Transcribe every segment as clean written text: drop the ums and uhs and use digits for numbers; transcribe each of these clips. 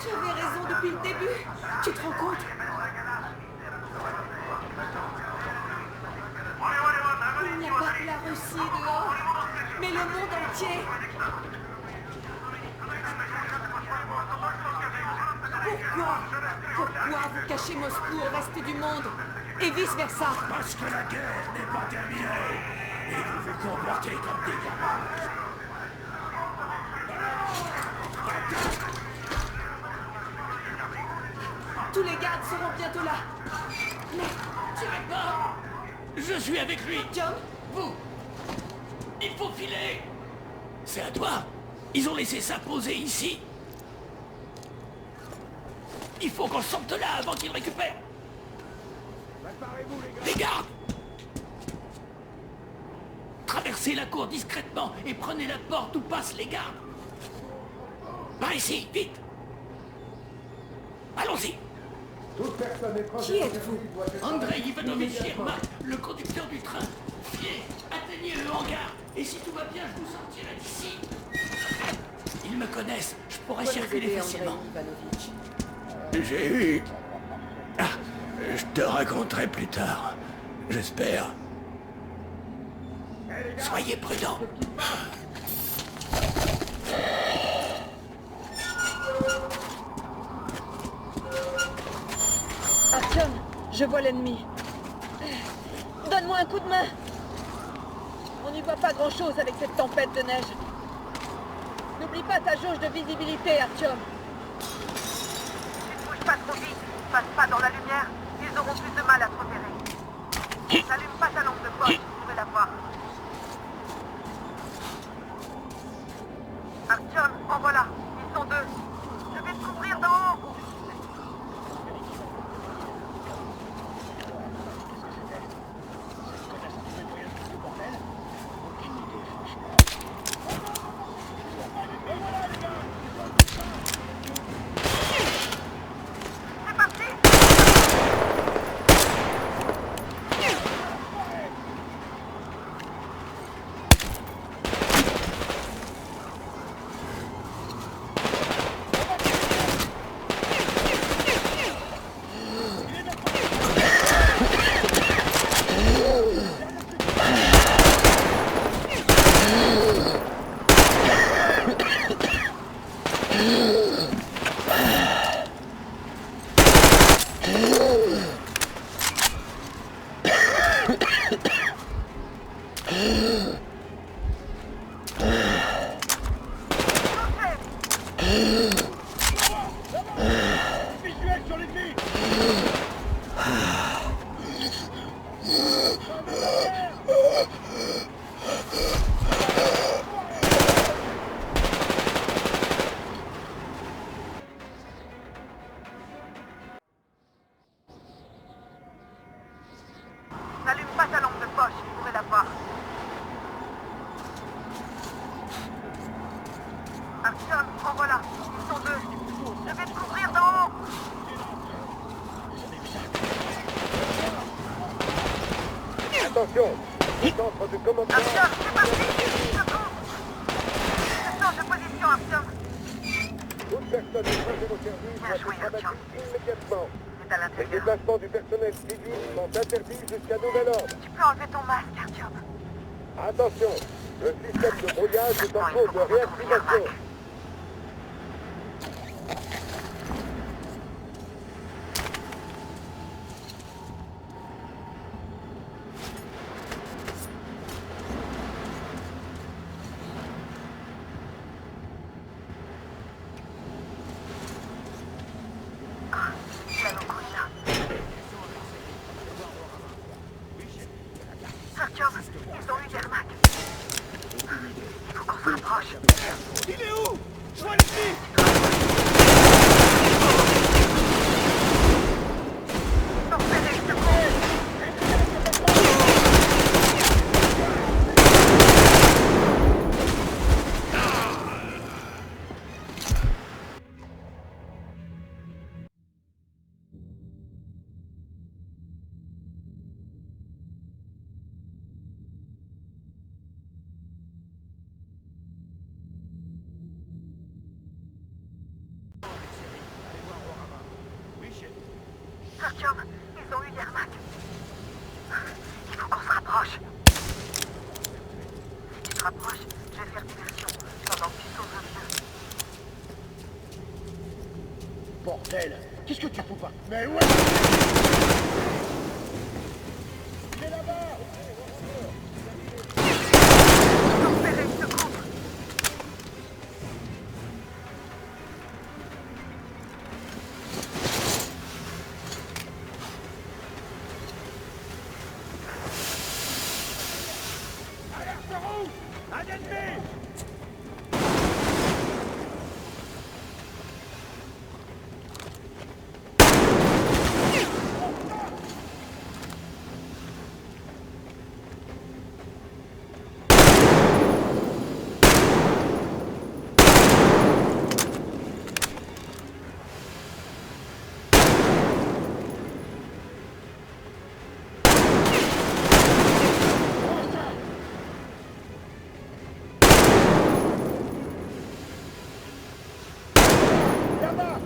Tu avais raison depuis le début. Tu te rends compte? Il n'y a pas que la Russie dehors, mais le monde entier. Pourquoi vous cachez Moscou au reste du monde? Et vice-versa? Parce que la guerre n'est pas terminée. Et vous vous comportez comme des gamins. Tous les gardes seront bientôt là. Mais... Tirez pas! Je suis avec lui. John? Vous! Il faut filer! C'est à toi! Ils ont laissé ça poser ici! Il faut qu'on sorte de là avant qu'ils récupèrent! Les gardes! Traversez la cour discrètement et prenez la porte où passent les gardes! Par ici, vite! Allons-y! Qui êtes-vous? Andrei Ivanovitch Yermak, le conducteur du train. Fiez, atteignez le hangar. Et si tout va bien, je vous sortirai d'ici. Ils me connaissent, je pourrais circuler facilement. J'ai eu... Ah, je te raconterai plus tard. J'espère. Soyez prudents. Artyom, je vois l'ennemi. Donne-moi un coup de main. On n'y voit pas grand-chose avec cette tempête de neige. N'oublie pas ta jauge de visibilité, Artyom. Ne bouge pas trop vite, passe pas dans la lumière, ils auront plus de mal à te repérer. N'allume pas ta lampe de poche, tu peux la voir. Artyom, en voilà, ils sont deux. Je vais te couvrir d'en haut. C'est parti. N'allume pas ta lampe de poche, tu pourrais la voir. Artyom, en voilà, ils sont deux. Je vais te couvrir d'en haut. Attention, le centre de commandement... Artyom, c'est parti. Secours. Je change de position, Artyom. Toute personne étrangère au service Bien doit joué, être abattue Artyom. immédiatement. C'est à Les l'intérieur. déplacements du personnel civil sont interdits jusqu'à nouvel ordre. Tu peux enlever ton masque, Artyom. Attention, le système de brouillage est en Maintenant, il cours faut de qu'on retrouve réactivation. Yermak. La loco est là. Artyom, ils ont eu Yermak. Il faut qu'on se rapproche. Il est où? Artyom, ils ont eu Yermak. Il faut qu'on se rapproche. Si tu te rapproches, je vais faire diversion pendant que tu sauves le vieux. Bordel! Qu'est-ce que tu fous pas? Mais ouais! Il est là-bas! Repérez ce groupe. Alerte rouge! Un ennemi! Là-bas!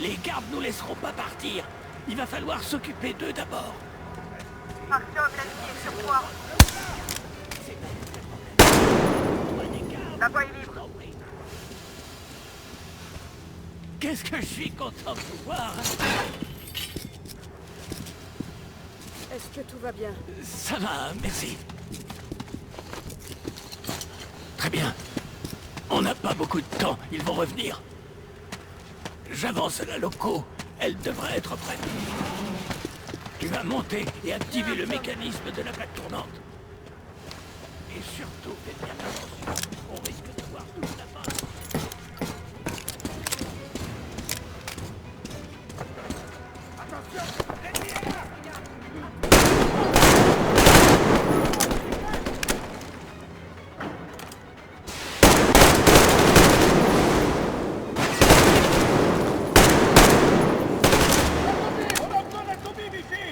Les gardes nous laisseront pas partir. Il va falloir s'occuper d'eux d'abord. Artyom, l'ennemi est sur toi. La voie est libre. Qu'est-ce que je suis content de vous voir. Est-ce que tout va bien? Ça va, merci. Très bien. On n'a pas beaucoup de temps, ils vont revenir. J'avance à la loco, elle devrait être prête. Tu vas monter et activer le mécanisme de la plaque tournante. Et surtout, faites bien attention, on risque de voir toute la base. Attention! L'ennemi est là! On a besoin d'un zombie ici!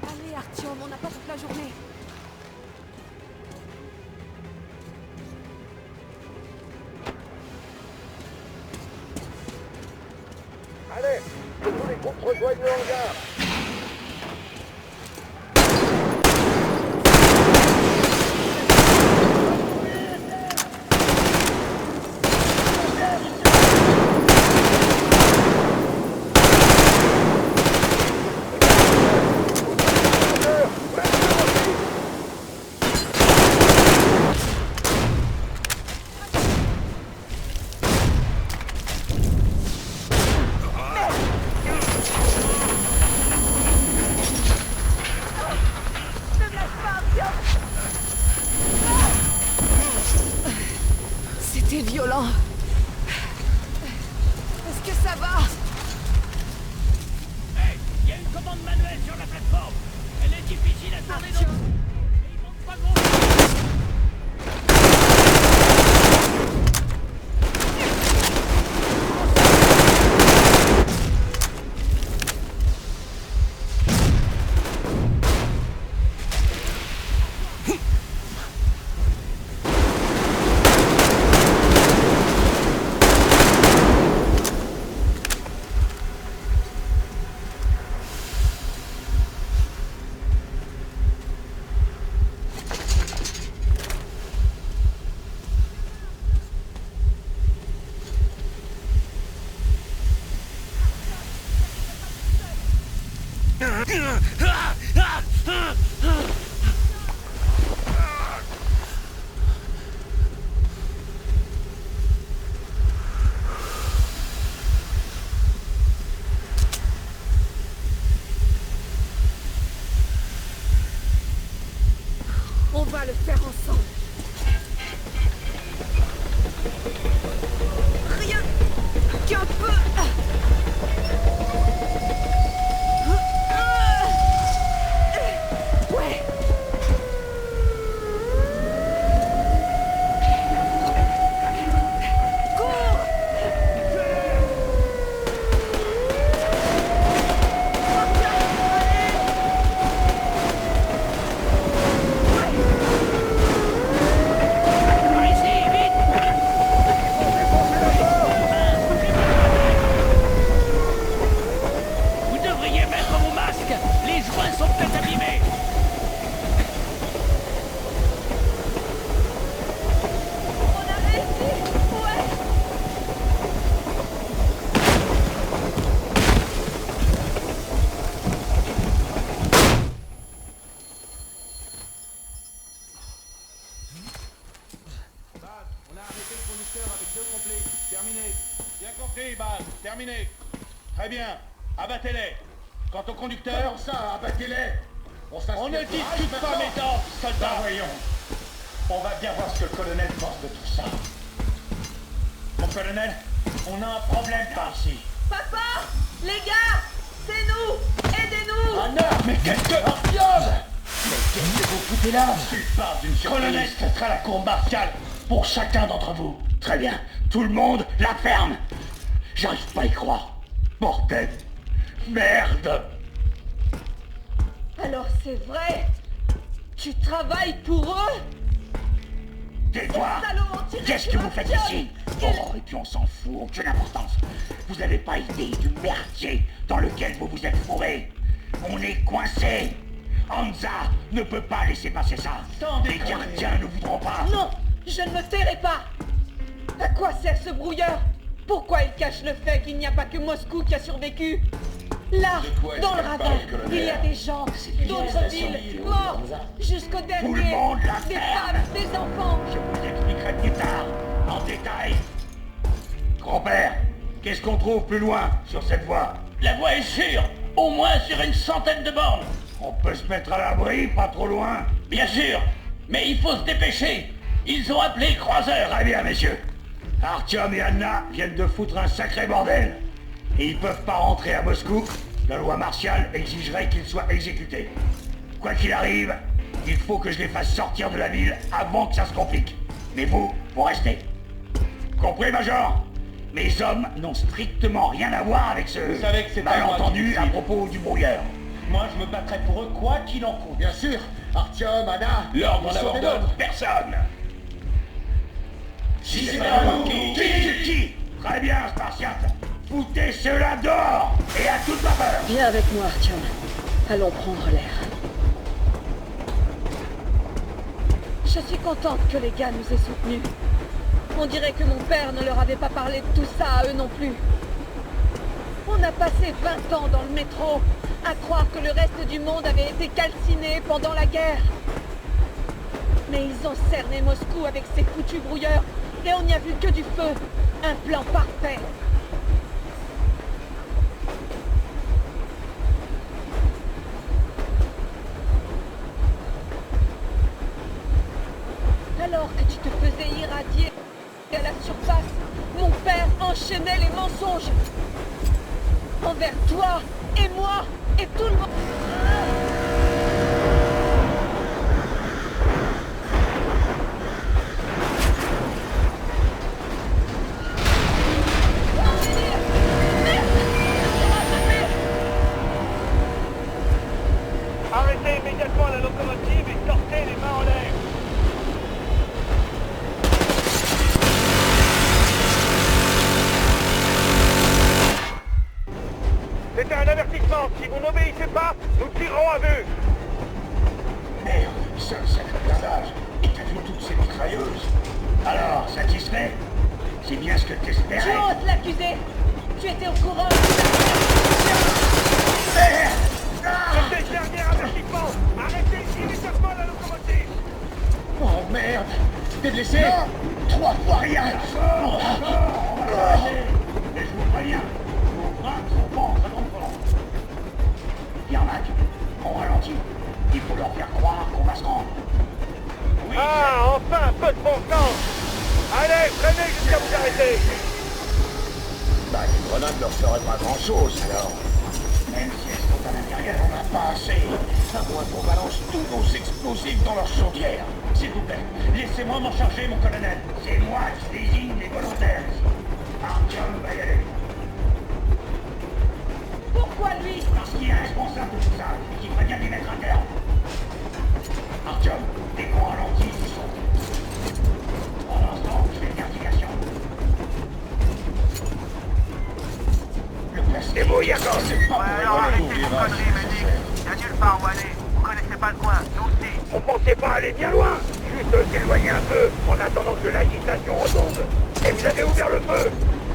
Allez, Artyom, on n'a pas toute la journée. Allez, que tous les groupes rejoignent le hangar! C'était violent. Est-ce que ça va? Hey, il y a une commande manuelle sur la plateforme. Elle est difficile à tourner dans... Mais il manque pas grand-chose. On va le faire ensemble. Rien qu'un peu... Ouais. Cours! Par ici, vite! Vous devriez mettre vos masques! Les joints sont peut-être abîmés! On a réussi! Ouais! On a arrêté le conducteur avec 2 complets. Terminé. Bien compris, Baz. Terminé. Très bien. Abattez-les. Quant au conducteur... Comment ça, abattez-les? On ne discute pas, mesdames, soldats. Voyons. On va bien voir ce que le colonel pense de tout ça. Mon colonel, on a un problème par ici. Papa! Les gars! C'est nous! Aidez-nous! Anna, mais qu'est-ce que... Orpheum! Mais qu'est-ce que vous foutez là? Tu parles d'une surprise. Colonel, ce sera la cour martiale pour chacun d'entre vous. Très bien. Tout le monde, la ferme. J'arrive pas à y croire. Bordel. Merde. Alors c'est vrai! Tu travailles pour eux? Tais-toi. Salaud anti-républicain. Qu'est-ce que vous faites ici? Oh, et puis on s'en fout, aucune importance. Vous n'avez pas idée du merdier dans lequel vous vous êtes fourré. On est coincé. Hansa ne peut pas laisser passer ça. Les gardiens ne voudront pas. Non! Je ne me tairai pas! À quoi sert ce brouilleur? Pourquoi il cache le fait qu'il n'y a pas que Moscou qui a survécu? Là, quoi est-ce dans le qu'elle ravin, parle, colonel? il y a des gens, d'autres villes, morts, jusqu'au dernier, monde la des ferme. femmes, des enfants. Je vous expliquerai plus tard, en détail. Grand-père, qu'est-ce qu'on trouve plus loin sur cette voie? La voie est sûre! Au moins sur une centaine de bornes! On peut se mettre à l'abri, pas trop loin. Bien sûr! Mais il faut se dépêcher! Ils ont appelé croiseurs! Très bien, messieurs. Artyom et Anna viennent de foutre un sacré bordel. Et ils peuvent pas rentrer à Moscou. La loi martiale exigerait qu'ils soient exécutés. Quoi qu'il arrive, il faut que je les fasse sortir de la ville avant que ça se complique. Mais vous restez. Compris, Major? Mes hommes n'ont strictement rien à voir avec ce Vous savez que c'est pas moi qui malentendu décide. à propos du brouilleur. Moi, je me battrai pour eux, quoi qu'il en coûte. Bien sûr, Artyom, Anna, L'ordre ils en sont avant des d'ordre. nôtres. Personne. Si c'est pas pas vous, vous, qui? Très bien, Spartiate. Foutez cela dehors et à toute vapeur. Viens avec moi, Artyom. Allons prendre l'air. Je suis contente que les gars nous aient soutenus. On dirait que mon père ne leur avait pas parlé de tout ça à eux non plus. On a passé 20 ans dans le métro à croire que le reste du monde avait été calciné pendant la guerre. Mais ils ont cerné Moscou avec ces foutus brouilleurs et on n'y a vu que du feu. Un plan parfait. Alors que tu te faisais irradier à la surface, mon père enchaînait les mensonges. Envers toi et moi et tout le monde. Arrêtez immédiatement la locomotive et sortez les mains en l'air. C'était un avertissement. Si vous n'obéissez pas, nous tirerons à vue. Merde, seul cet personnage. Et t'as vu toutes ces mitrailleuses. Alors, satisfait? C'est bien ce que Tu t'espérais. oses l'accuser. Tu étais au courant. Merde! C'était le dernier avertissement. Arrêtez immédiatement la locomotive. Oh merde! T'es blessé? Non! 3 fois rien! Mais je vous préviens, vos freins sont pas en très grande forme. Bien, Mac, on ralentit. Il faut leur faire croire qu'on va se rendre. peu de bon sens. Allez, freinez jusqu'à vous arrêter. Bah, les grenades leur feraient pas grand-chose, alors. Même si elles sont à l'intérieur, on n'a pas assez. À moins qu'on balance tous nos explosifs dans leur chaudière. S'il vous plaît, laissez-moi m'en charger, mon colonel. C'est moi qui désigne les volontaires. Artyom va y aller. Pourquoi lui? Parce qu'il est responsable de tout ça, et qu'il ferait bien d'y mettre un terme. Artyom, décon ralenti du son. Pendant ce temps, je fais une investigation. Le place est beau, Yakov. C'est pas Ouais, alors arrêtez vos conneries, Medic. Y'a nulle part où aller. Vous connaissez pas le coin, nous aussi. On pensait pas aller bien loin, juste s'éloigner un peu, en attendant que l'agitation retombe. Et vous avez ouvert le feu.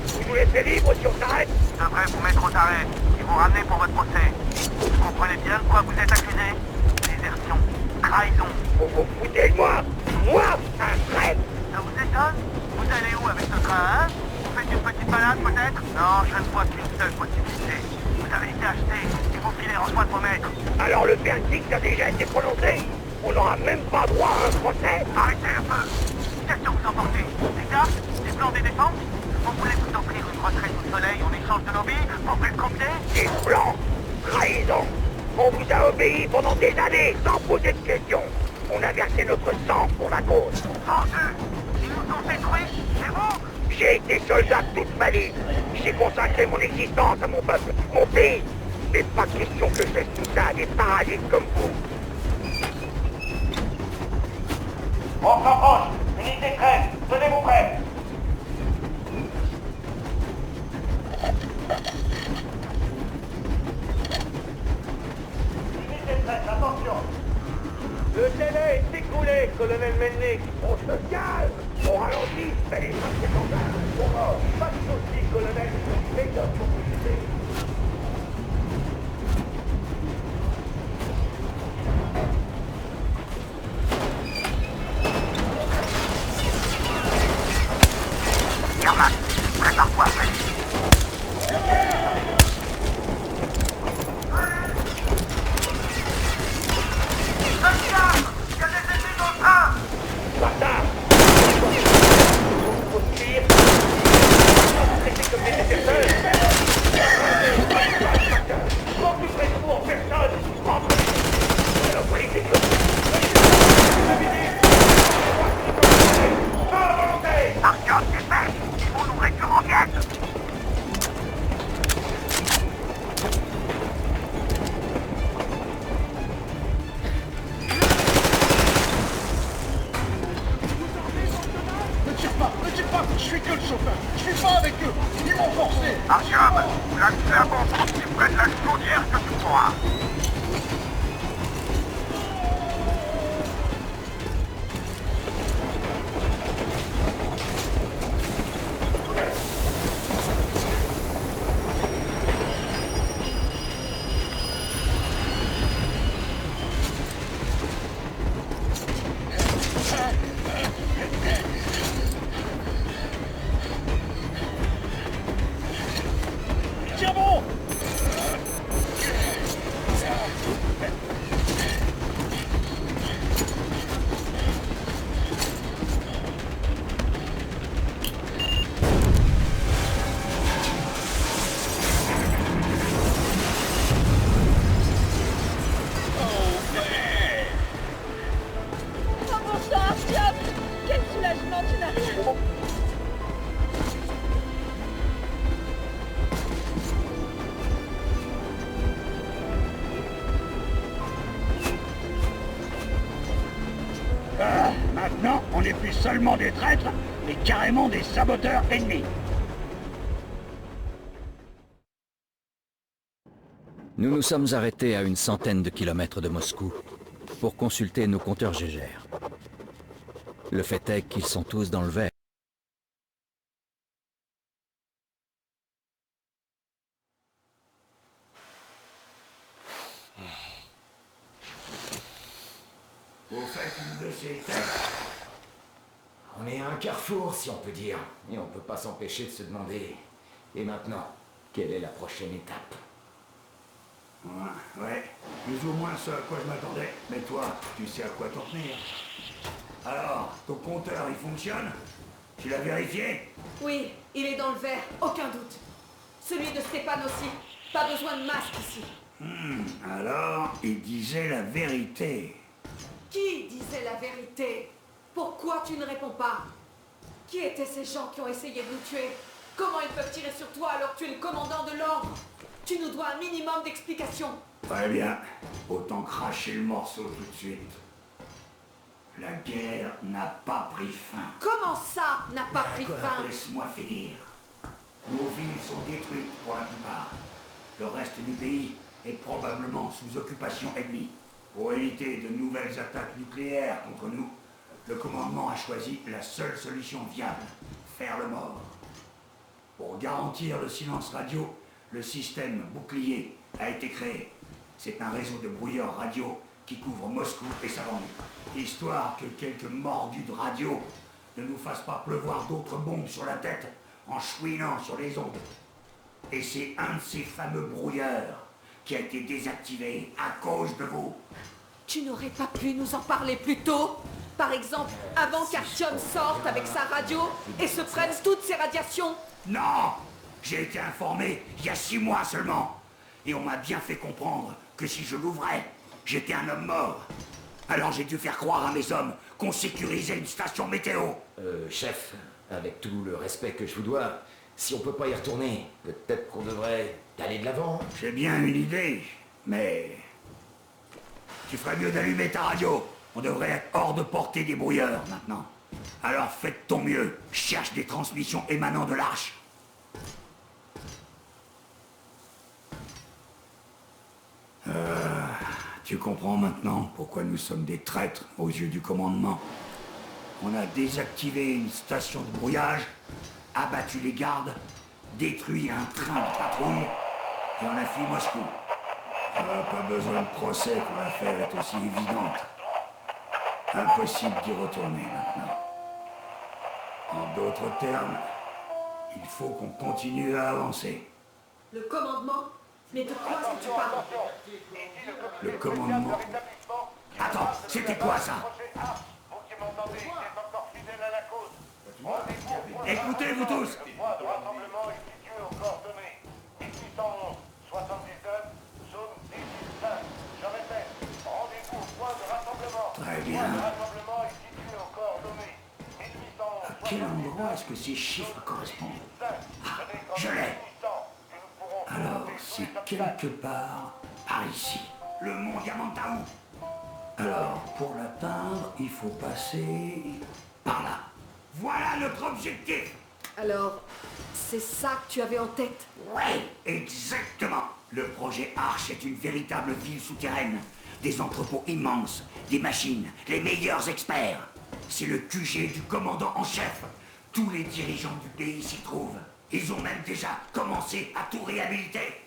Vous nous laissez libre si on s'arrête. Je devrais vous mettre aux arrêts. Ils vont ramener pour votre procès. Vous comprenez bien de quoi vous êtes accusé? Désertion, trahison. Vous vous foutez de moi. Moi, un traître. Ça vous étonne? Vous allez où avec ce train, hein? Vous faites une petite balade peut-être? Non, je ne vois qu'une seule possibilité. Vous avez été acheté et vous filez en soin de vos maîtres. Alors le verdict a déjà été prononcé. On n'aura même pas droit à un procès. Arrêtez un peu. Qu'est-ce que vous emportez? Des gars? Des plans des défenses? Vous voulez vous offrir une retraite au soleil en échange de nos billes pour plus compter? Des plans, trahison. On vous a obéi pendant des années sans poser de questions. On a versé notre sang pour la cause. Vendu! Ils nous ont détruits, c'est vous? J'ai été soldat toute ma vie. J'ai consacré mon existence à mon peuple, mon pays. Mais pas question que je laisse tout ça à des parasites comme vous. On s'approche. Unité 13, tenez-vous prêts. Unité 13, attention. Le délai est écoulé, colonel Melnik. On se calme. On ralentit, mais les gens c'est scandales. On mort. Pas de soucis, colonel. Méthode pour vous aider. Yermak, prépare-toi, Freddy. Il y a des ennemis dans le train! Bâtard. Faut fuir. C'est comme des déserteurs. Quand tu fais tout en personne, rentre. Saloperie, c'est comme pas la volonté. Artyom, c'est fait! Ils vont nous réduire en miettes! Ne tire pas, je suis que le chauffeur. Je suis pas avec eux. Ils m'ont forcé. Artyom, là tu fais un bon coup qui prenne la chaudière que tu pourras. Tiens bon. Oh mon sang, Artyom! Quel soulagement, tu n'as rien! Ah, maintenant, on n'est plus seulement des traîtres, mais carrément des saboteurs ennemis. Nous nous sommes arrêtés à une centaine de kilomètres de Moscou pour consulter nos compteurs Gégère. Le fait est qu'ils sont tous dans le vert. Vous faites une de ces têtes. On est à un carrefour, si on peut dire. Et on peut pas s'empêcher de se demander... Et maintenant, quelle est la prochaine étape? Ouais, plus ou moins ce à quoi je m'attendais. Mais toi, tu sais à quoi t'en tenir. Alors, ton compteur, il fonctionne? Tu l'as vérifié? Oui, il est dans le vert, aucun doute. Celui de Stéphane aussi. Pas besoin de masque ici. Alors, il disait la vérité. Qui disait la vérité? Pourquoi tu ne réponds pas? Qui étaient ces gens qui ont essayé de nous tuer? Comment ils peuvent tirer sur toi alors que tu es le commandant de l'ordre? Tu nous dois un minimum d'explications. Très bien. Autant cracher le morceau tout de suite. La guerre n'a pas pris fin. Comment ça n'a pas pris fin? Laisse-moi finir. Nos villes sont détruites pour la plupart. Le reste du pays est probablement sous occupation ennemie. Pour éviter de nouvelles attaques nucléaires contre nous, le commandement a choisi la seule solution viable, faire le mort. Pour garantir le silence radio, le système bouclier a été créé. C'est un réseau de brouilleurs radio qui couvre Moscou et sa banlieue, histoire que quelques mordus de radio ne nous fassent pas pleuvoir d'autres bombes sur la tête en chouinant sur les ondes. Et c'est un de ces fameux brouilleurs qui a été désactivé à cause de vous. Tu n'aurais pas pu nous en parler plus tôt? Par exemple, avant qu'Artyom sorte avec sa radio et se prenne toutes ces radiations? Non! J'ai été informé il y a 6 mois seulement. Et on m'a bien fait comprendre que si je l'ouvrais, j'étais un homme mort. Alors j'ai dû faire croire à mes hommes qu'on sécurisait une station météo. Chef, avec tout le respect que je vous dois, si on peut pas y retourner, peut-être qu'on devrait aller de l'avant. J'ai bien une idée, mais... Tu ferais mieux d'allumer ta radio. On devrait être hors de portée des brouilleurs maintenant. Alors faites ton mieux. Cherche des transmissions émanant de l'arche. Tu comprends maintenant pourquoi nous sommes des traîtres aux yeux du commandement. On a désactivé une station de brouillage, abattu les gardes, détruit un train de patrouille et on a fui Moscou. Pas besoin de procès quand l'affaire est aussi évidente. Impossible d'y retourner maintenant. En d'autres termes, il faut qu'on continue à avancer. Le commandement? Mais de quoi est-ce que tu parles? Le commandement... Attends, c'était quoi ça? Vous qui m'entendez, qui êtes encore fidèle à la cause. Écoutez, vous tous! Le point de rassemblement est situé aux coordonnées 1811, 79, zone 185. Je répète, rendez-vous au point de rassemblement. Très Le bien. point de rassemblement est situé aux coordonnées 1811, À quel endroit est-ce que ces chiffres correspondent? Je l'ai! Alors, c'est quelque part par ici. Le mont Diamantaou. Alors, pour l'atteindre, il faut passer par là. Voilà notre objectif! Alors, c'est ça que tu avais en tête? Ouais, exactement. Le projet Arche est une véritable ville souterraine. Des entrepôts immenses, des machines, les meilleurs experts. C'est le QG du commandant en chef. Tous les dirigeants du pays s'y trouvent. Ils ont même déjà commencé à tout réhabiliter.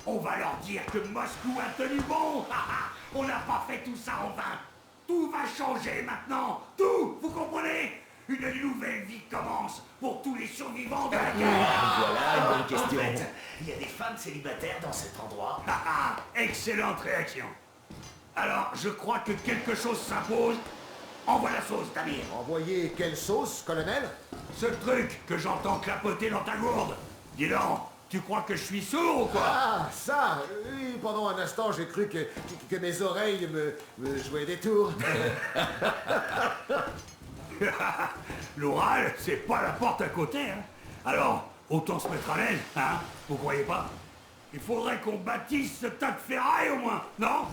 On va leur dire que Moscou a tenu bon. On n'a pas fait tout ça en vain. Tout va changer maintenant. Tout, vous comprenez? Une nouvelle vie commence pour tous les survivants de la guerre. Voilà une bonne question. En fait, il y a des femmes célibataires dans cet endroit. Excellente réaction. Alors, je crois que quelque chose s'impose. Envoie la sauce, Damir. Envoyez quelle sauce, colonel? Ce truc que j'entends clapoter dans ta gourde. Dis donc, tu crois que je suis sourd ou quoi? Ah, ça! Oui, pendant un instant, j'ai cru que mes oreilles me jouaient des tours. L'oral, c'est pas la porte à côté, hein. Alors, autant se mettre à l'aise, hein? Vous croyez pas? Il faudrait qu'on bâtisse ce tas de ferraille au moins, non?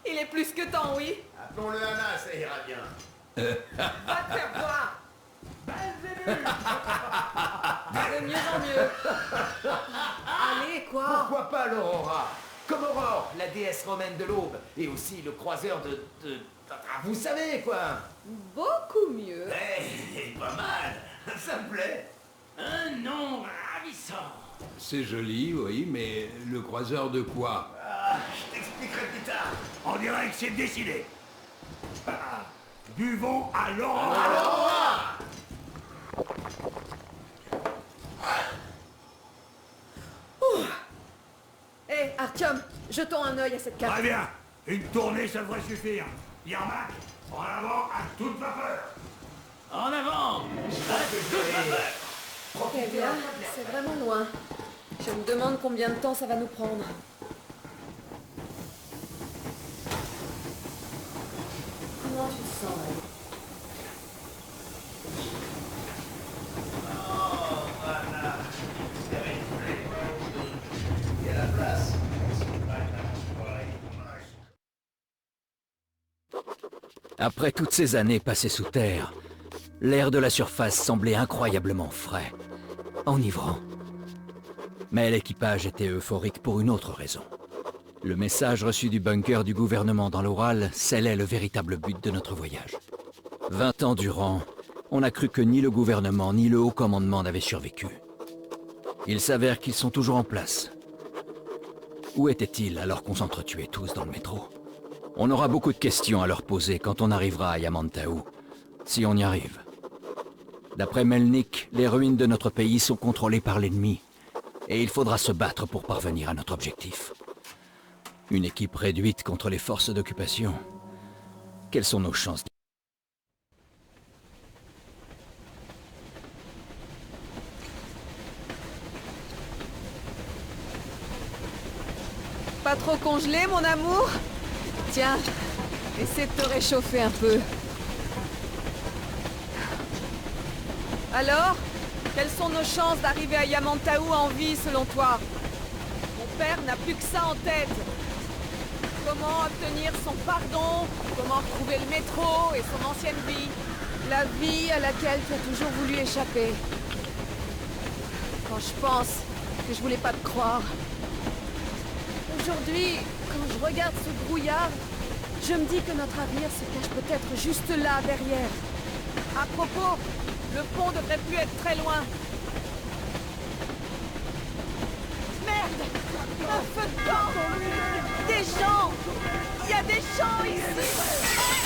Il est plus que temps, oui. Appelons-le Anna, ça ira bien. Va te faire voir. De mieux en mieux. Allez, quoi? Pourquoi pas l'Aurora? Comme Aurore, la déesse romaine de l'aube, et aussi le croiseur de... Vous savez, quoi. Beaucoup mieux. Pas mal. Ça me plaît. Un nom ravissant. C'est joli, oui, mais le croiseur de quoi? Je t'expliquerai plus tard. On dirait que c'est décidé. Buvons à l'Aurora. Hé, Artyom, jetons un œil à cette carte. Très bien. Une tournée, ça devrait suffire. Yermak, en avant à toute Eh bien, c'est vraiment loin. Je me demande combien de temps ça va nous prendre. Comment tu te sens, Anne? Après toutes ces années passées sous terre, l'air de la surface semblait incroyablement frais, enivrant. Mais l'équipage était euphorique pour une autre raison. Le message reçu du bunker du gouvernement dans l'Oural scellait le véritable but de notre voyage. 20 ans durant, on a cru que ni le gouvernement ni le haut commandement n'avaient survécu. Il s'avère qu'ils sont toujours en place. Où étaient-ils alors qu'on s'entretuait tous dans le métro? On aura beaucoup de questions à leur poser quand on arrivera à Yamantau, si on y arrive. D'après Melnik, les ruines de notre pays sont contrôlées par l'ennemi, et il faudra se battre pour parvenir à notre objectif. Une équipe réduite contre les forces d'occupation. Quelles sont nos chances? Pas trop congelé, mon amour? Tiens, essaie de te réchauffer un peu. Alors, quelles sont nos chances d'arriver à Yamantau en vie, selon toi? Mon père n'a plus que ça en tête. Comment obtenir son pardon? Comment retrouver le métro et son ancienne vie? La vie à laquelle tu as toujours voulu échapper. Quand je pense que je voulais pas te croire. Aujourd'hui, quand je regarde ce brouillard, je me dis que notre avenir se cache peut-être juste là, derrière. À propos, le pont devrait plus être très loin. Merde! Un feu de camp! Des gens! Il y a des gens ici!